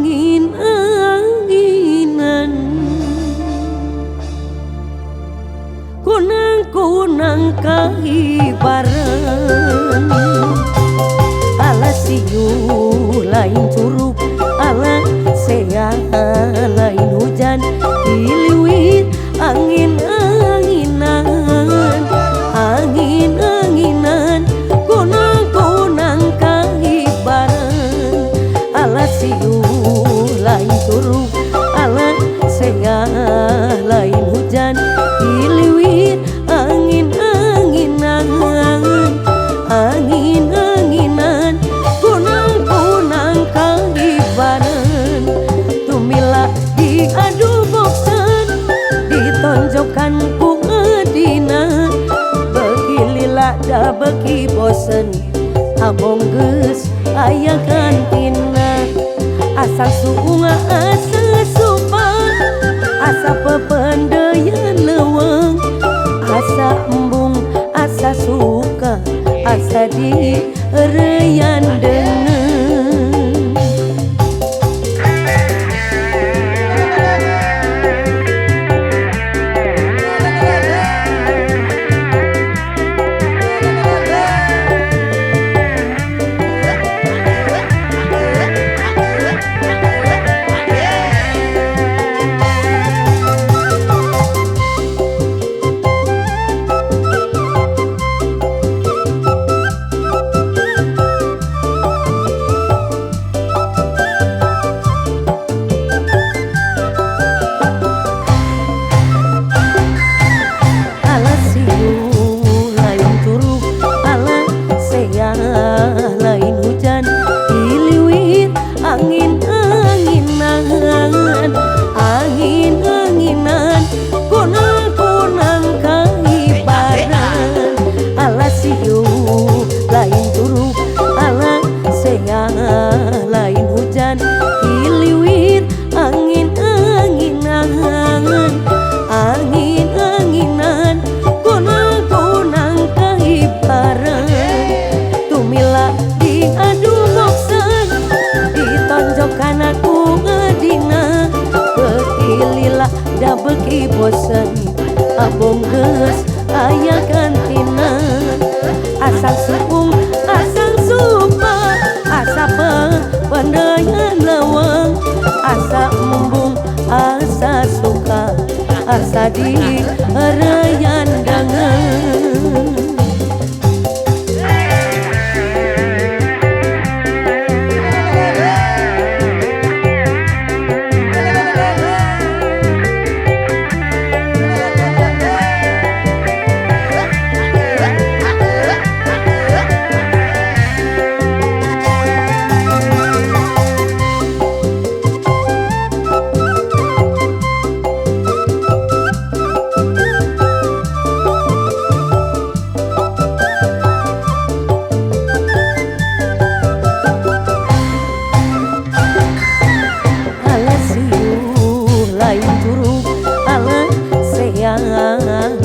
angin-anginan kunang-kunang kaibaran ala siu lain curug ala sea lain hujan diliwit angin-anginan angin-anginan kunang-kunang kaibaran ala siu lain curug ala sea lain hujan diliwit angin-anginan angin-anginan kunang-kunang kaibaran tumila diadu boksan ditonjokkan ku ngedina beki lila da beki bosen abong geus aya kantina asa sunga asa supa asa pependeyan leuweung asa embung asa suka asa di reyan deungeun lain hujan diliwit angin-anginan angin-anginan kunang-kunang kaibaran ala siu lain curug ala sea lain hujan diliwit angin-anginan angin-anginan kunang-kunang kaibaran tumila diadu boksan ditonjokkan aku ngedina beki lila da beki bosen abong geus aya kantina asal suung asal supa asa pependeyan leuweung asa mumbung asa suka asa di reyan deungeun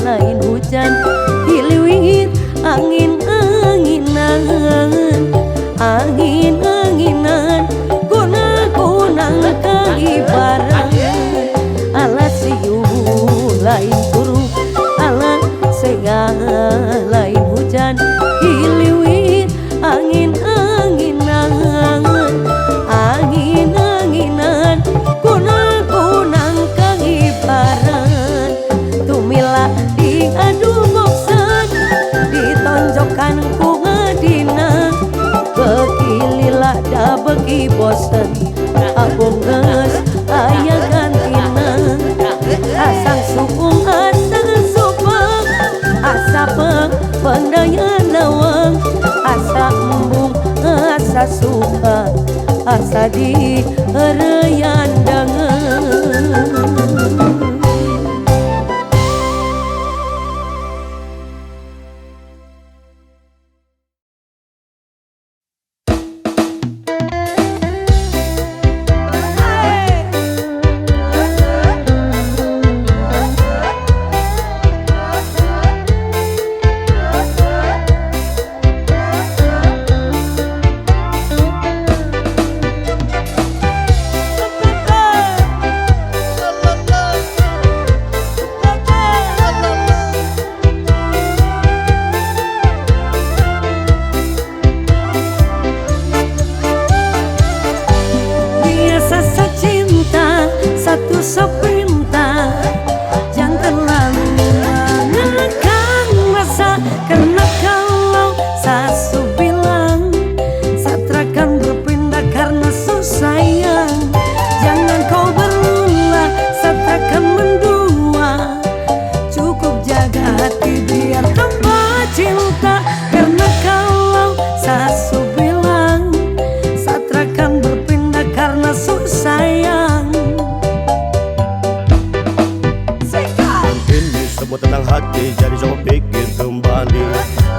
lain hujan diliwit angin-anginan angin-anginan kunang-kunang kaibaran ala siu lain curug ala sea lain hujan diliwit angin-anginan angin-anginan kunang-kunang kaibaran tumila diadu boksan ditonjokkan ku ngedina beki lila da beki bosen abong geus aya kantina asang suung asa supa asa pependeyan leuweung asa embung asa suka asa di reyan deungeun sepintar. Jangan terlalu mengekang rasa, karena kalau sasu bilang satrakan berpindah karena susayang. Jangan kau berulah, satrakan mendua. Cukup jaga hati biar tambah cinta. Karena kalau sasu bilang satrakan berpindah karena susayang. Semua tentang hati, jadi coba pikir kembali.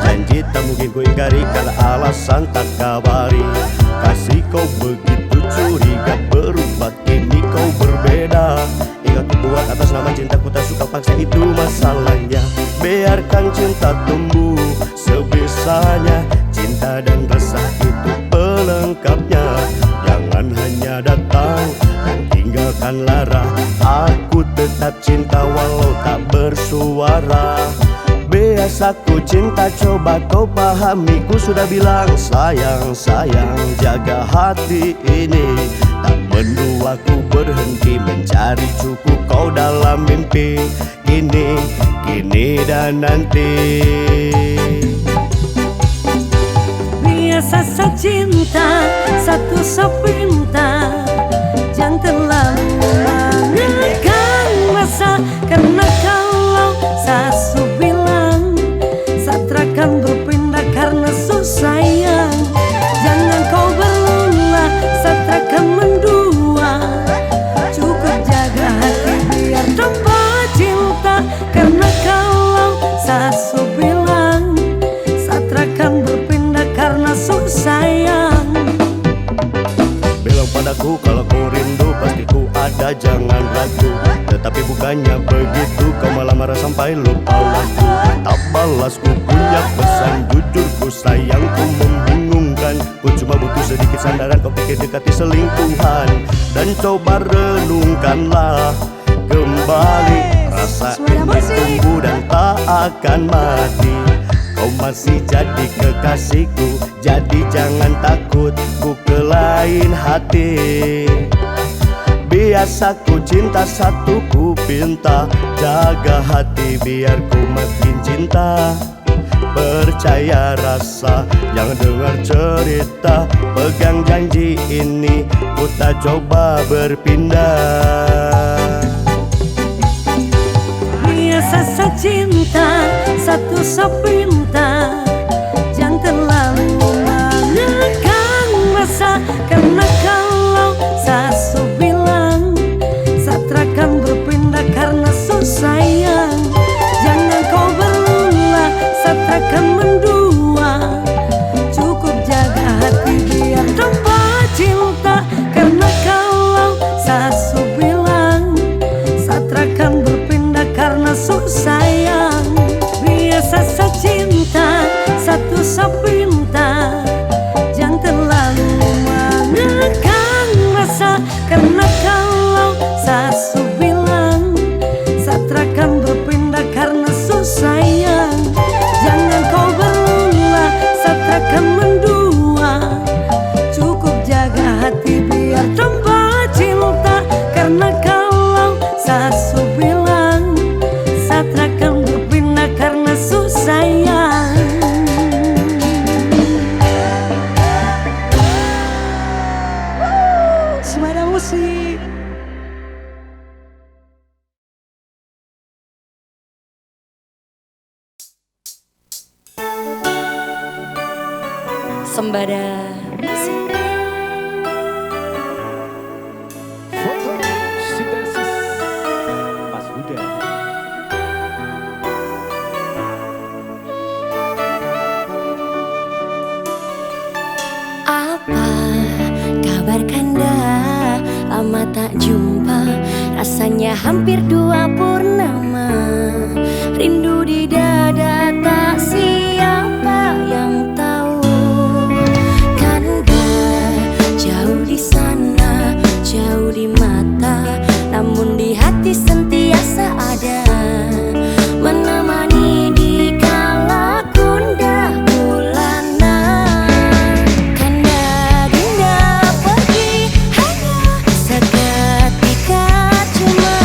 Janji tak mungkin ku ingkari karena alasan tak kabari. Kasih kau begitu curiga, berubah kini kau berbeda. Ingat ku buat atas nama cintaku, tak suka paksa, itu masalahnya. Biarkan cinta tumbuh sebisanya. Cinta dan rasa itu pelengkapnya. Jangan hanya datang dan tinggalkan lara. Aku tetap cinta walau tak bersuara. Biasa ku cinta, coba kau pahami. Ku sudah bilang sayang, sayang, jaga hati ini. Tak mendua ku berhenti mencari cukup kau dalam mimpi. Kini, kini dan nanti. Biasa cinta, satu sepintar. Jangan terlalu mengekang rasa, karena kalau sasu bilang satrakan berpindah karena susayang. Jangan kau berulah, satrakan mendua. Cukup jaga hati biar tambah cinta. Karena kalau sasu bilang satrakan berpindah karena susayang. Bilang padaku kalau kau rindu, pasti ku ada, jangan ragu. Tetapi bukannya begitu, kau malah marah sampai lupa waktu. Tak balas ku punya pesan, jujur ku sayangku membingungkan. Ku cuma butuh sedikit sandaran, kau pikir dekati selingkuhan. Dan coba renungkanlah kembali. Rasa ini tumbuh dan tak akan mati. Kau masih jadi kekasihku, jadi jangan takut ku ke lain hati. Biasa ku cinta, satu ku pinta. Jaga hati biar ku makin cinta. Percaya rasa, jangan dengar cerita. Pegang janji ini, ku tak coba berpindah. Biasa cinta, satu sepintar. Jangan terlalu mengekang rasa, karena kalau sasu bilang satrakan berpindah karena susayang. Jangan kau berulah, satrakan mendua. Cukup jaga hati biar tambah cinta. Karena kalau sasu bilang satrakan berpindah karena susayang. Biasa cinta, satu sepintar. Jangan terlalu mengekang rasa, karena kalau sasu bilang satrakan berpindah karena susayang. Jangan kau berulah, satrakan mendua. Cukup jaga hati biar tambah cinta. Karena kalau sasu bilang satrakan berpindah karena susayang. Suara musik. Sembada musik. Fotosintesis Mas Huda. Apa kabar Kanda? Lama tak jumpa, rasanya hampir 2 purnama. Rindu di dada, tak siapa yang tahu. Kanda jauh di sana, jauh di mata, namun di hati sentiasa ada, menemani di kala gundah gulana. Kanda dinda pergi hanya seketika, cuma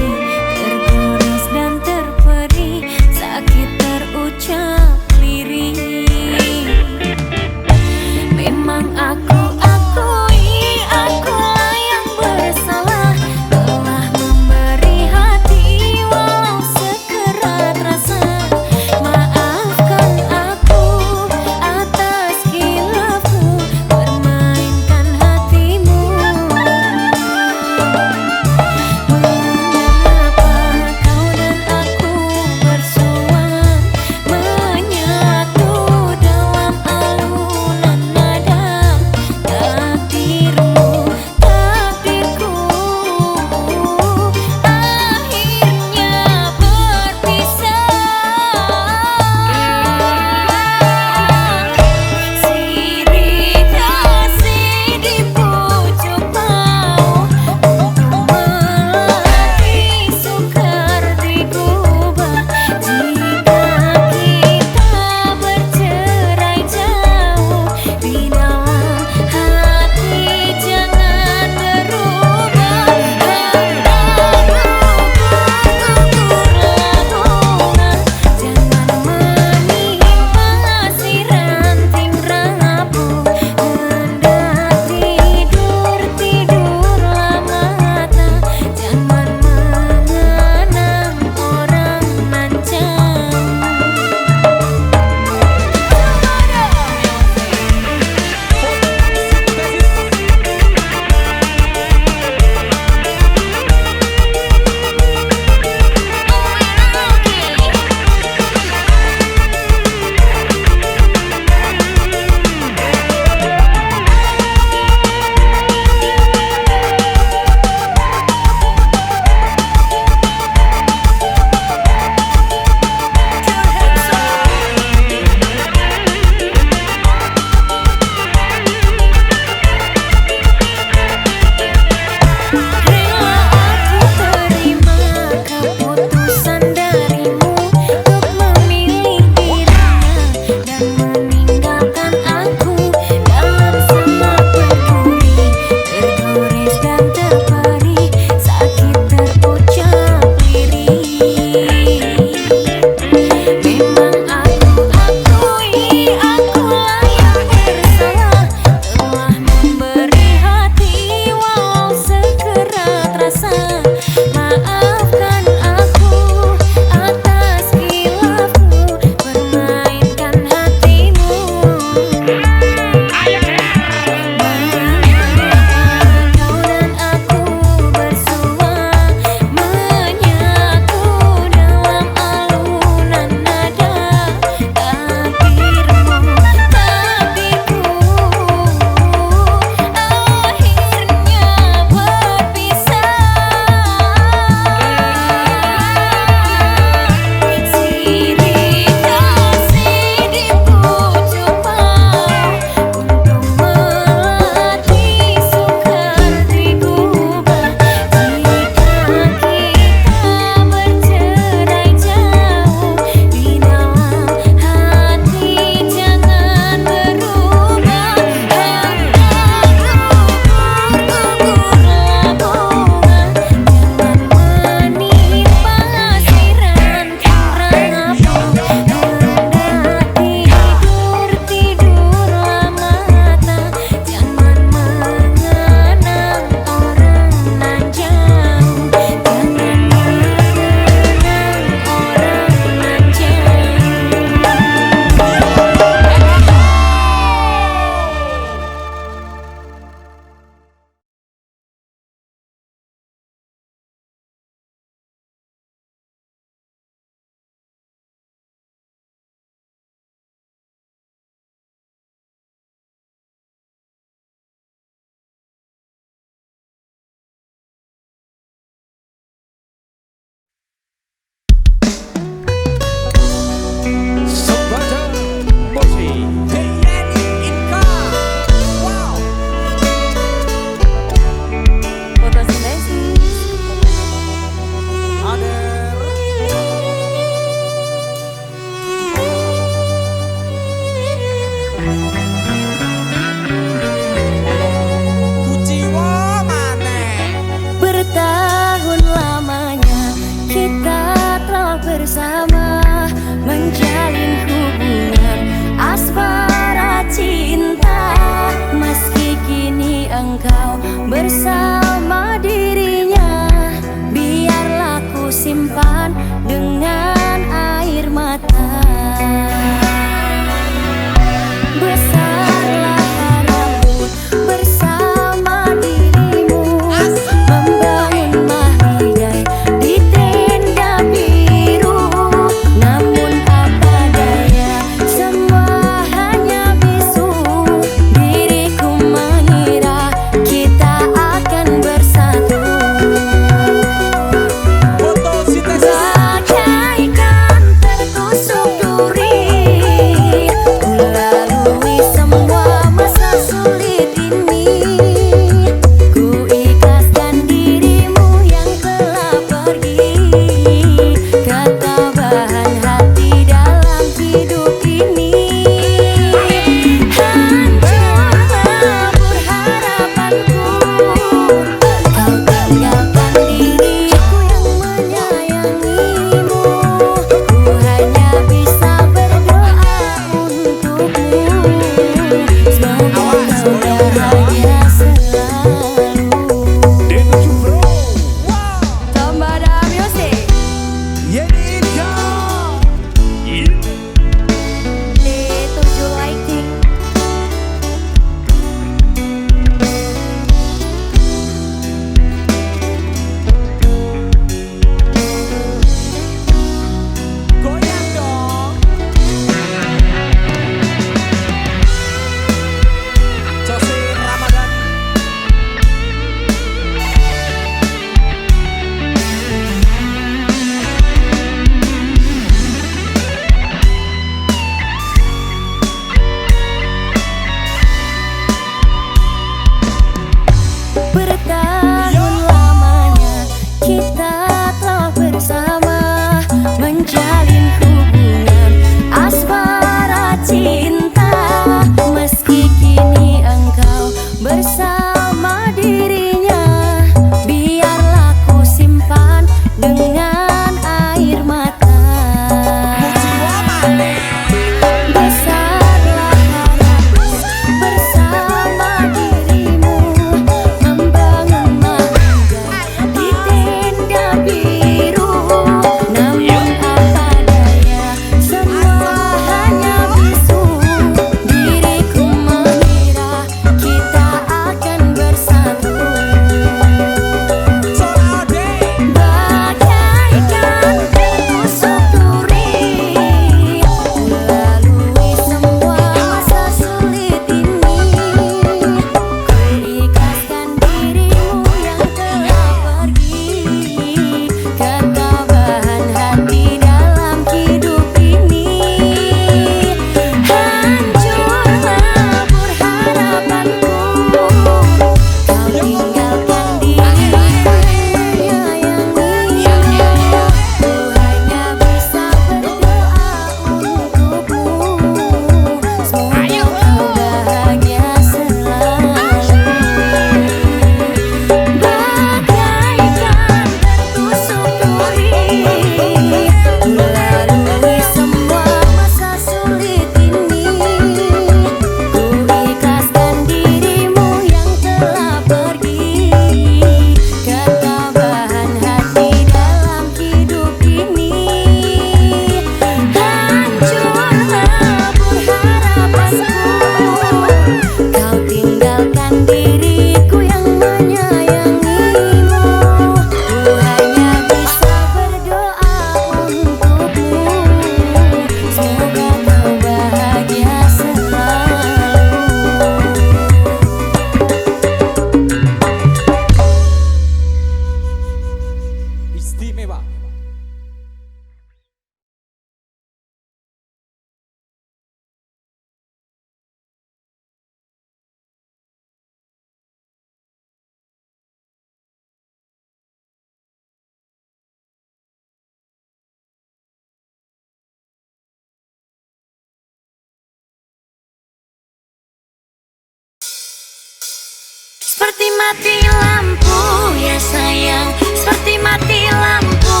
seperti mati lampu ya sayang, seperti mati lampu.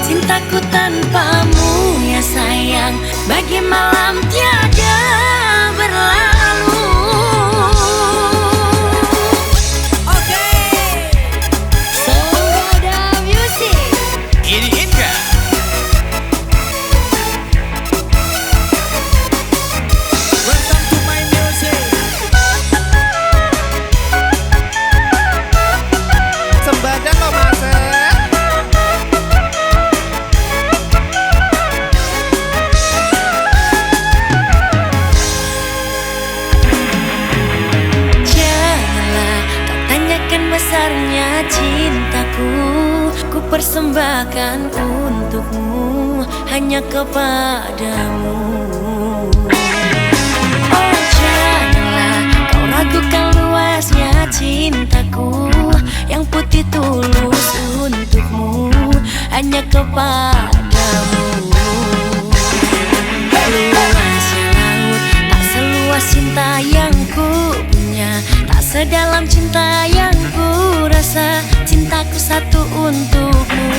Cintaku tanpamu ya sayang, bagi malam tiada berlalu. Oke, Soda Music. Ini Indra. Welcome to my music. Sembadan lo mas. Janganlah kau tanyakan besarnya cintaku, ku persembahkan untukmu, hanya kepadamu. Oh janganlah kau ragukan luasnya cintaku, yang putih tulus untukmu, hanya kepadamu. Luasnya laut tak seluas cinta yang ku punya, tak sedalam cinta yang ku rasa, cintaku satu untukmu.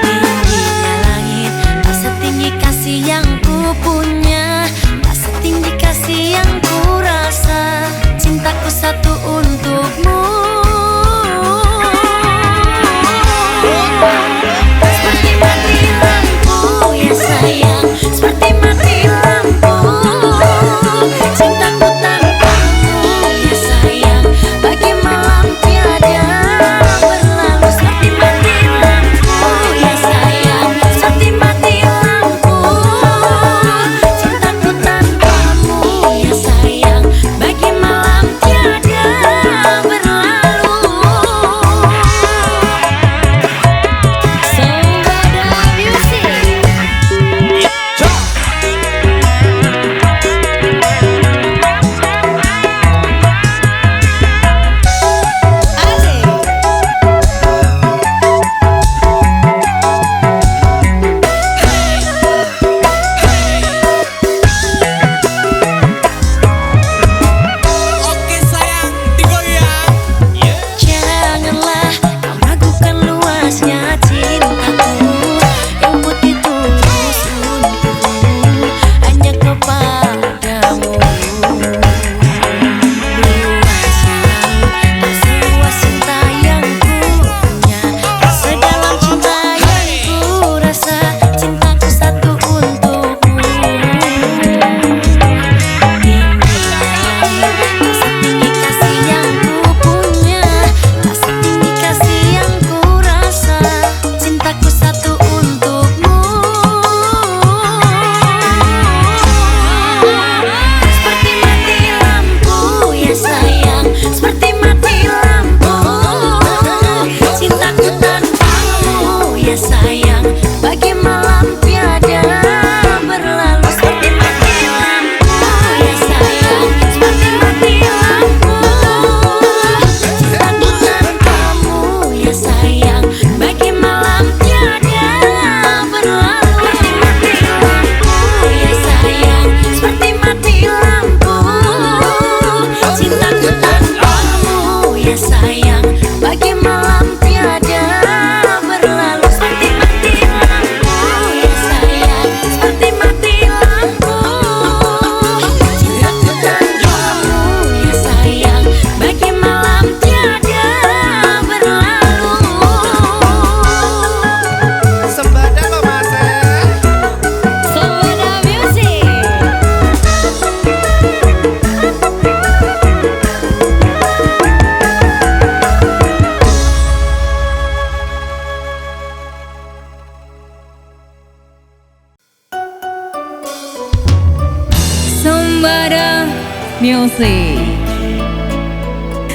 Tingginya langit tak setinggi kasih yang ku punya, tak setinggi kasih yang ku rasa, cintaku satu untukmu. Seperti mati lampu ya sayang, seperti mati lampu. Cintaku tanpamu ya sayang, bagi malam tiada berlalu. Seperti mati lampu ya sayang, seperti mati lampu. Cintaku tanpamu ya sayang, bagi malam tiada berlalu. Soda Music. Asik. Oke sayang, digoyang. Janganlah kau ragukan luasnya cintaku, yang putih tulus untukmu, hanya kepadamu. Luasnya laut tak seluas cinta yang ku punya, tak sedalam cinta yang ku rasa, cintaku satu untukmu. Tak setinggi kasih yang ku punya, tak setinggi kasih yang ku rasa, cintaku satu untukmu. Seperti mati lampu ya sayang, seperti mati lampu. Cintaku tanpamu ya sayang, bagi malam tiada berlalu. Seperti mati lampu ya sayang, seperti mati lampu. Cintaku tanpamu ya sayang, bagi malam tiada berlalu. Seperti mati lampu ya sayang, seperti mati lampu. Cintaku tanpamu ya sayang, bagi malam tiada berlalu. Seperti mati lampu ya sayang, seperti mati lampu. Cintaku tanpamu ya sayang, bagi malam tiada berlalu. Sembadan lo mas. Soda Music. Soda Music.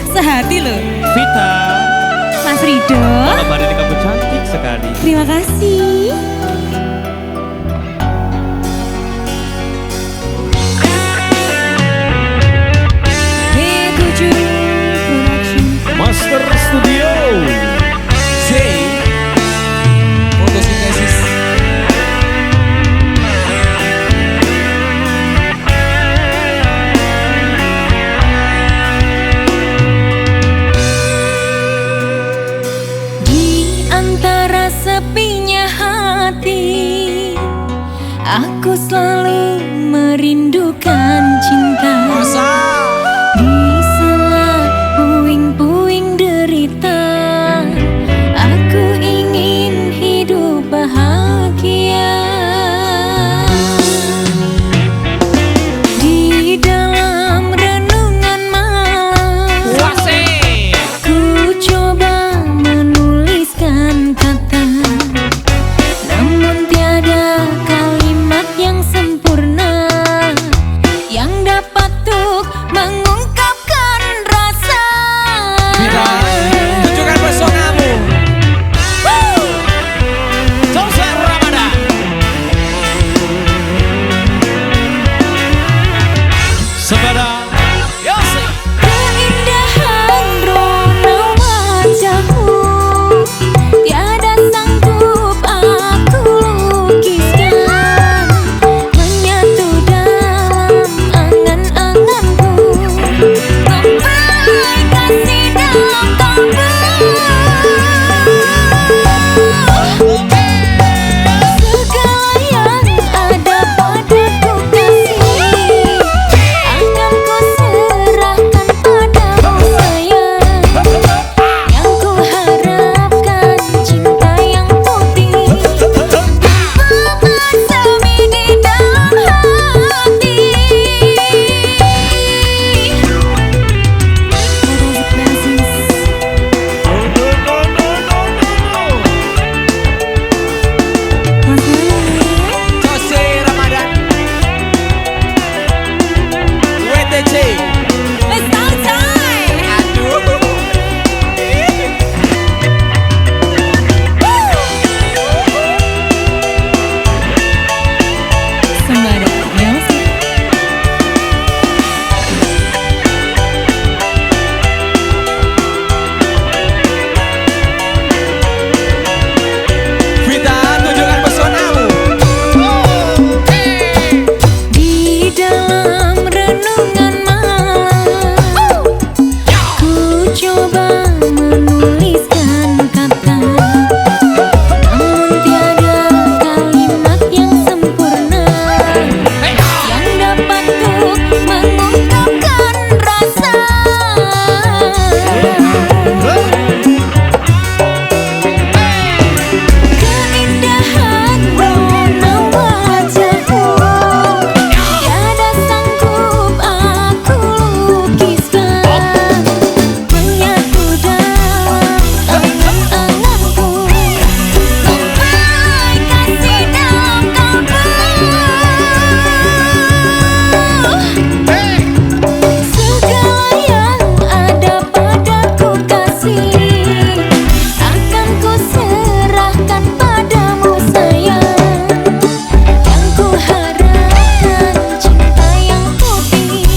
Sehati loh, Vita, Mas Rido. malam hari ini kamu cantik sekali. Terima kasih. B7 Production. Master Studio. Z. Fotosintesis. Aku selalu merindukan cinta. Di sela puing-puing derita, aku ingin hidup bahagia. Di dalam renungan malam, ku coba menuliskan kata, namun tiada kalimat yang sempurna yang dapat untuk mengungkapkan rasa. Vita, tunjukkan pesonamu. Jose Ramadan. Sembada Yose. Keindahan rona wajahmu tiada sanggup aku lukiskan, menyatu dalam angan-anganku, membaik kasih dalam kalbu. Segala yang ada padaku kasih, akan ku serahkan padamu sayang. Yang ku harapkan cinta yang putih, bersemi di dalam hati. Jose Ramadan. WTC. It's now time. Aduh. Sembada Music. Vita, tunjukkan pesonamu. Di dalam renungan malam, ku coba menuliskan kata, namun tiada kalimat yang sempurna yang dapat untuk mengungkapkan rasa. Keindahan rona wajahmu tiada sanggup aku lukiskan, menyatu dalam angan-anganku, membaik kasih dalam kalbu. Segala yang ada padaku kasih, akan ku serahkan padamu sayang. Yang ku harapkan cinta yang putih,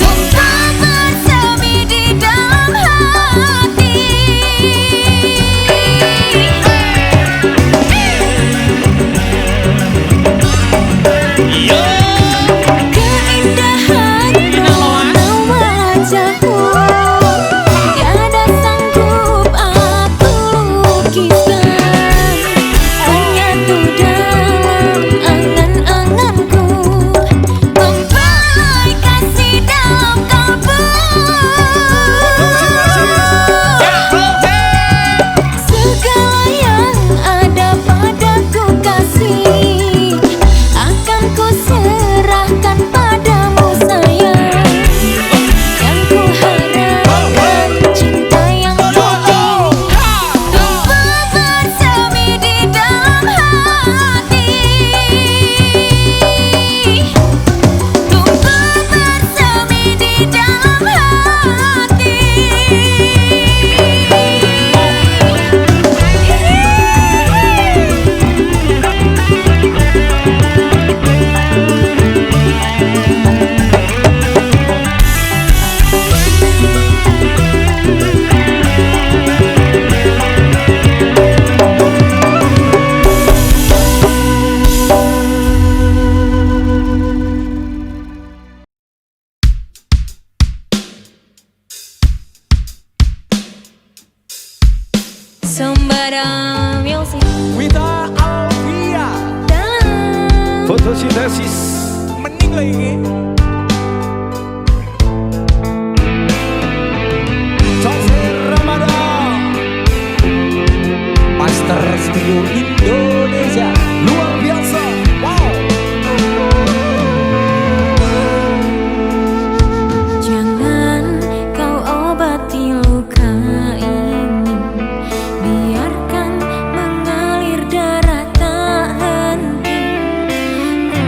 tetap bersemi di dalam hati. Keindahan rona wajahmu tiada sanggup aku lukiskan, menyatu dalam angan-anganku, membaik kasih dalam kalbu. Segala yang ada padaku kasih, akan ku serahkan padamu sayang. Yang ku harapkan cinta yang putih, tetap bersemi di dalam hati. Tetap bersemi di dalam hati. Sembada Music. Vita Alvia. Dalam fotosintesis mending lagi. Jose Ramadan, Master Studio Indonesia, luar biasa. Wow. Jangan kau obati luka ini, biarkan mengalir darah tak henti. Ku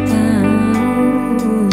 tahu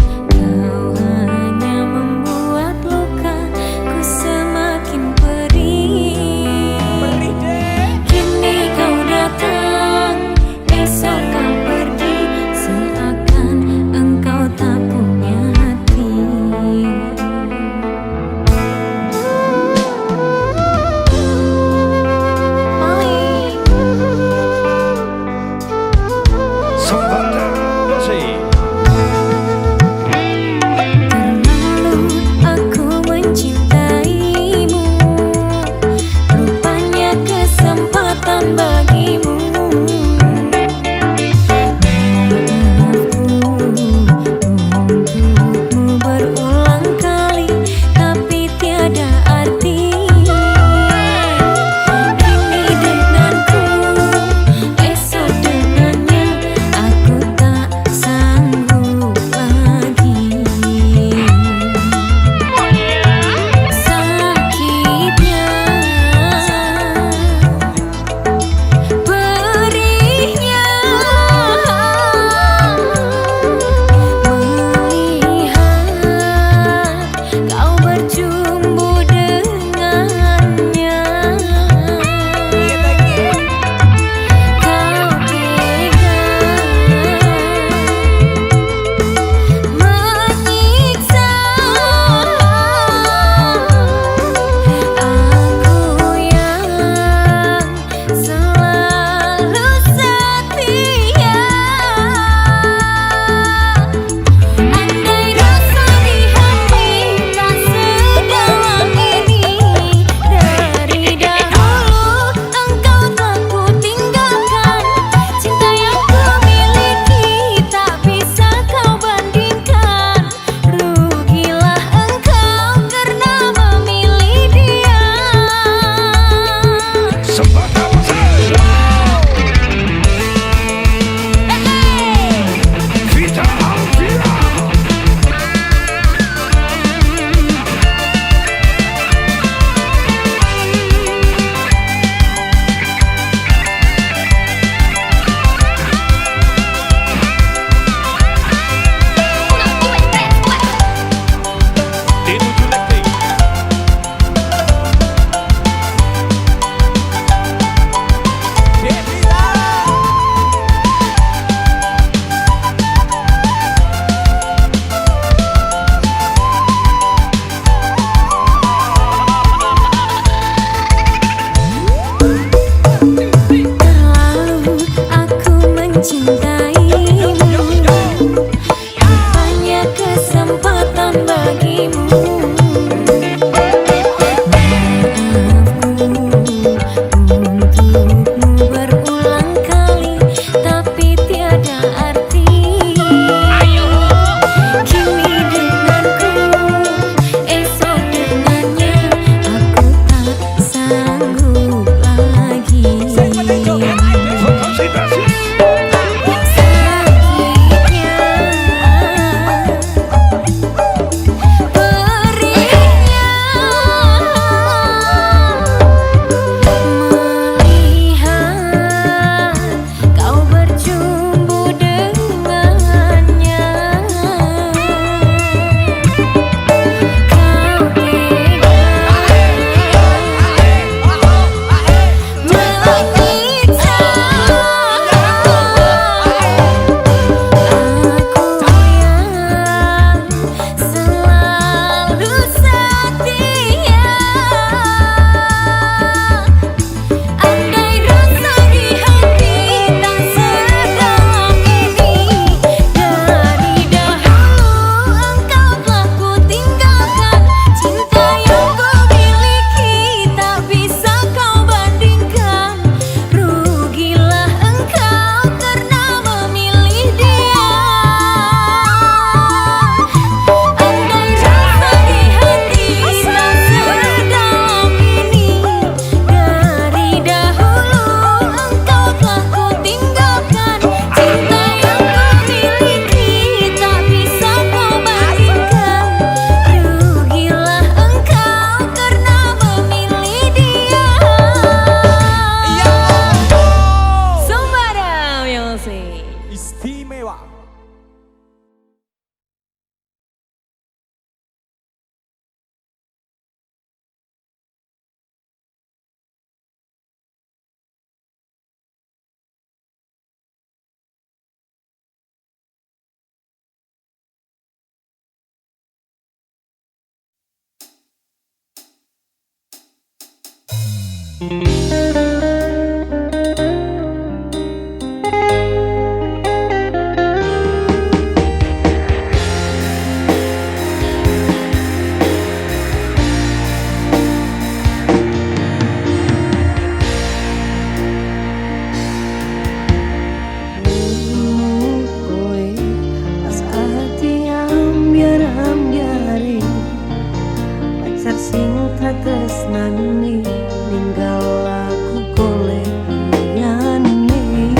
tresnani ninggal aku golek liyane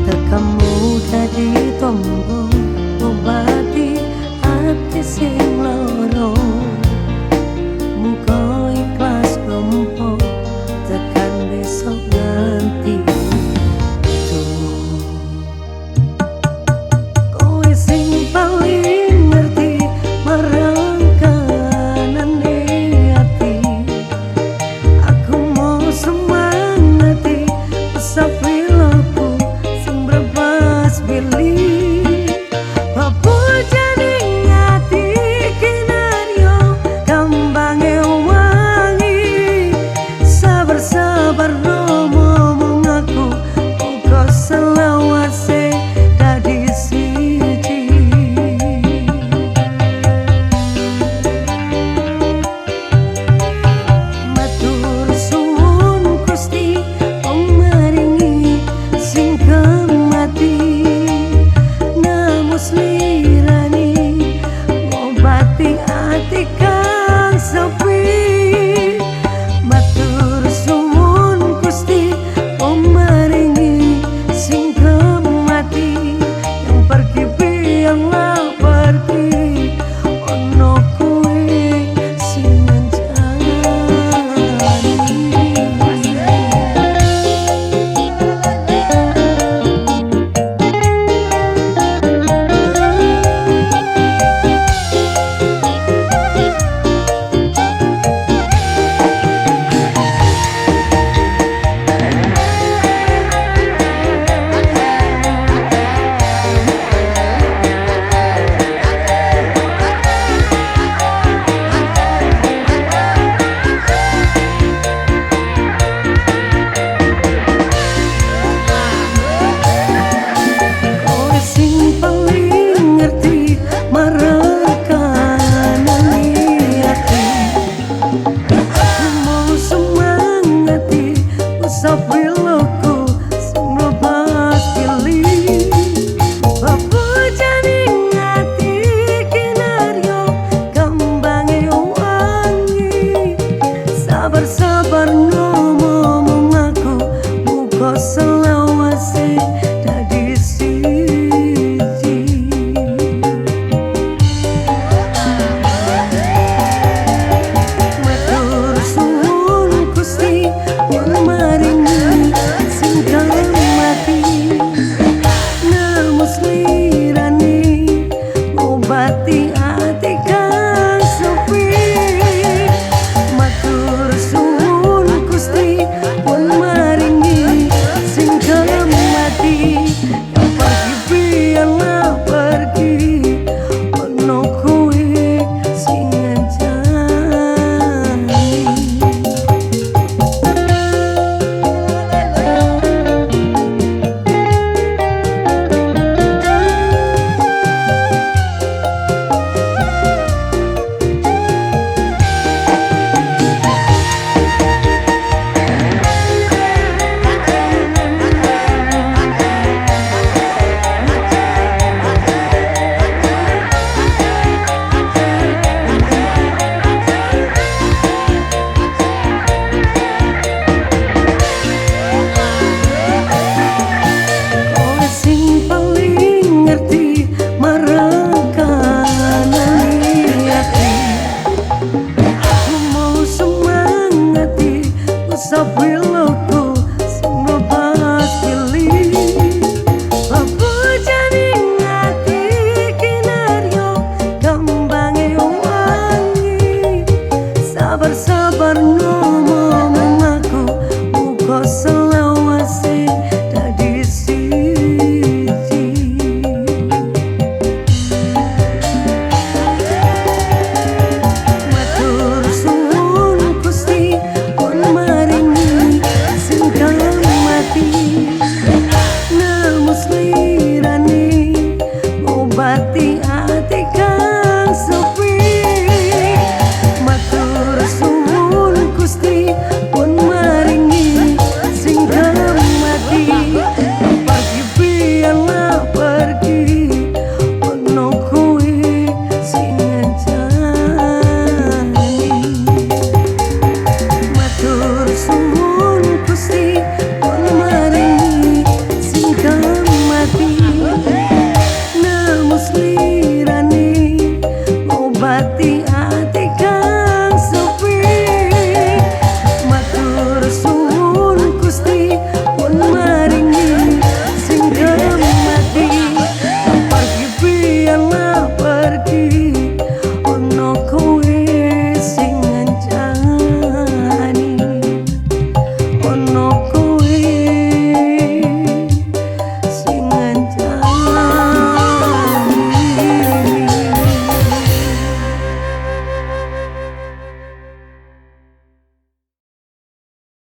tekamu dadi tombo obati ati sing loro muga ikhlas kompo tekan besok ganti kowe sing paling ngerti marang sabar ngomong aku muga selawase dadi siji matur suwun Gusti yen maringi sing mati namus lirani obati ati kang sepi matur suwun Gusti pun maringi sing mati yang pergi biarlah pergi ono kowe sing ngancani sapiloku sing lepas pilih apa jaring ati kinaryo gambange wangi sabar-sabar